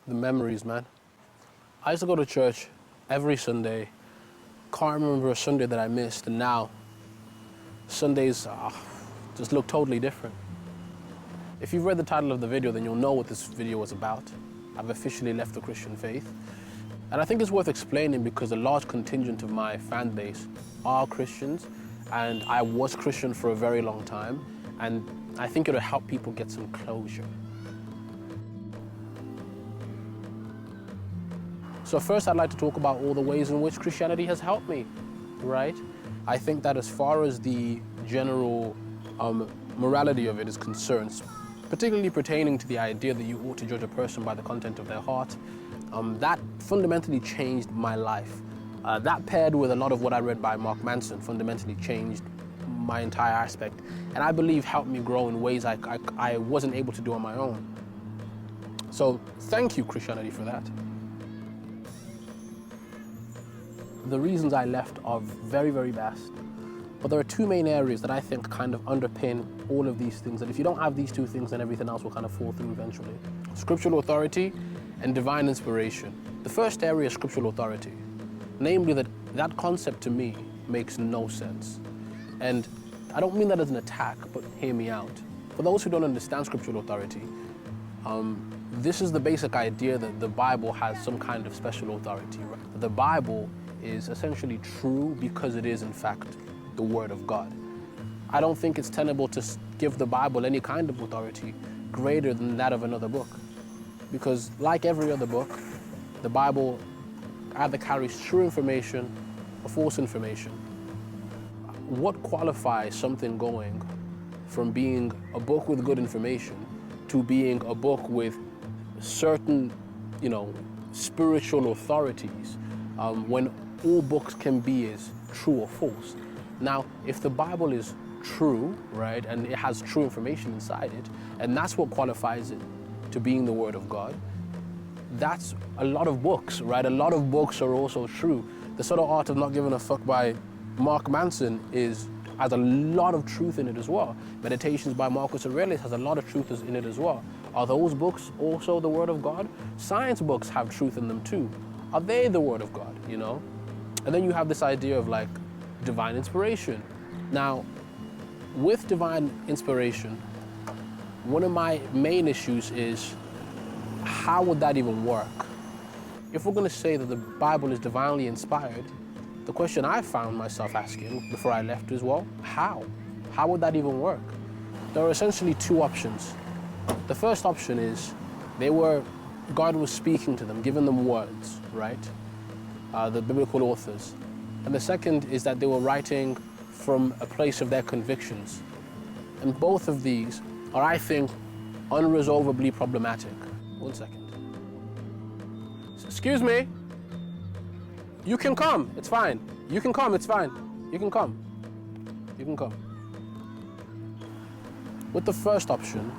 The memories, man. I used to go to church every Sunday. Can't remember a Sunday that I missed, and now Sundays just look totally different. If you've read the title of the video, then you'll know what this video was about. I've officially left the Christian faith. And I think it's worth explaining because a large contingent of my fan base are Christians, and I was Christian for a very long time, and I think it'll help people get some closure. So first, I'd like to talk about all the ways in which Christianity has helped me, right? I think that as far as the general morality of it is concerned, particularly pertaining to the idea that you ought to judge a person by the content of their heart, that fundamentally changed my life. That paired with a lot of what I read by Mark Manson fundamentally changed my entire aspect, and I believe helped me grow in ways I wasn't able to do on my own. So thank you, Christianity, for that. The reasons I left are very, very vast, but there are two main areas that I think kind of underpin all of these things, and if you don't have these two things, then everything else will kind of fall through eventually. Scriptural authority and divine inspiration. The first area is scriptural authority, namely that concept to me makes no sense. And I don't mean that as an attack, but hear me out. For those who don't understand scriptural authority, this is the basic idea that the Bible has some kind of special authority. Right? The Bible is essentially true because it is in fact the Word of God. I don't think it's tenable to give the Bible any kind of authority greater than that of another book, because like every other book, the Bible either carries true information or false information. What qualifies something going from being a book with good information to being a book with certain, spiritual authorities, when all books can be is true or false? Now, if the Bible is true, right, and it has true information inside it, and that's what qualifies it to being the Word of God, that's a lot of books, right? A lot of books are also true. The Subtle Art of Not Giving a Fuck by Mark Manson has a lot of truth in it as well. Meditations by Marcus Aurelius has a lot of truth in it as well. Are those books also the Word of God? Science books have truth in them too. Are they the Word of God, And then you have this idea of like divine inspiration. Now, with divine inspiration, one of my main issues is how would that even work? If we're going to say that the Bible is divinely inspired, the question I found myself asking before I left is, well, how? How would that even work? There are essentially two options. The first option is God was speaking to them, giving them words, right? The biblical authors. And the second is that they were writing from a place of their convictions. And both of these are, I think, unresolvably problematic. 1 second. Excuse me. You can come, it's fine. You can come, it's fine. You can come. You can come. With the first option,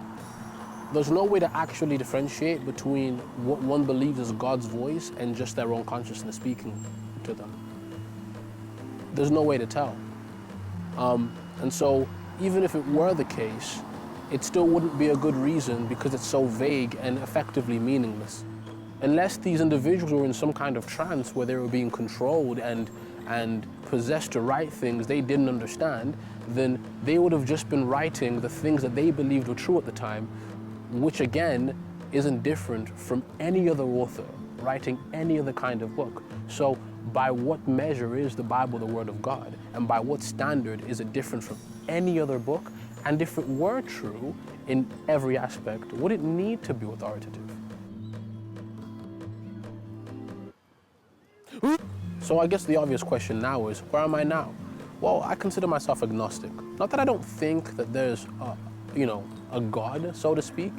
there's no way to actually differentiate between what one believes is God's voice and just their own consciousness speaking to them. There's no way to tell. And so even if it were the case, it still wouldn't be a good reason because it's so vague and effectively meaningless. Unless these individuals were in some kind of trance where they were being controlled and possessed to write things they didn't understand, then they would have just been writing the things that they believed were true at the time, which again isn't different from any other author writing any other kind of book. So by what measure is the Bible the Word of God? And by what standard is it different from any other book? And if it were true in every aspect, would it need to be authoritative? So I guess the obvious question now is, where am I now? Well, I consider myself agnostic. Not that I don't think that there's a God, so to speak.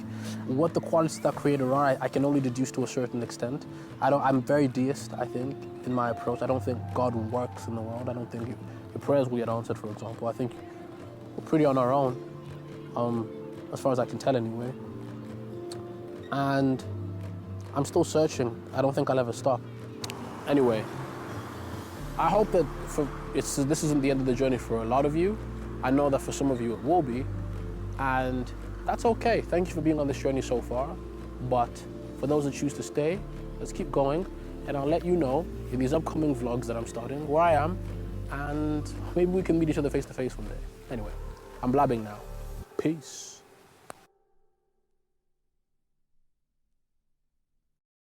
What the qualities of that creator are, I can only deduce to a certain extent. I'm very deist, I think, in my approach. I don't think God works in the world. I don't think your prayers will get answered, for example. I think we're pretty on our own, as far as I can tell anyway. And I'm still searching. I don't think I'll ever stop. Anyway, I hope that this isn't the end of the journey for a lot of you. I know that for some of you it will be, and that's okay. Thank you for being on this journey so far, but For those that choose to stay, let's keep going. And I'll let you know in these upcoming vlogs that I'm starting where I am, and maybe we can meet each other face to face one day. Anyway, I'm blabbing now. Peace.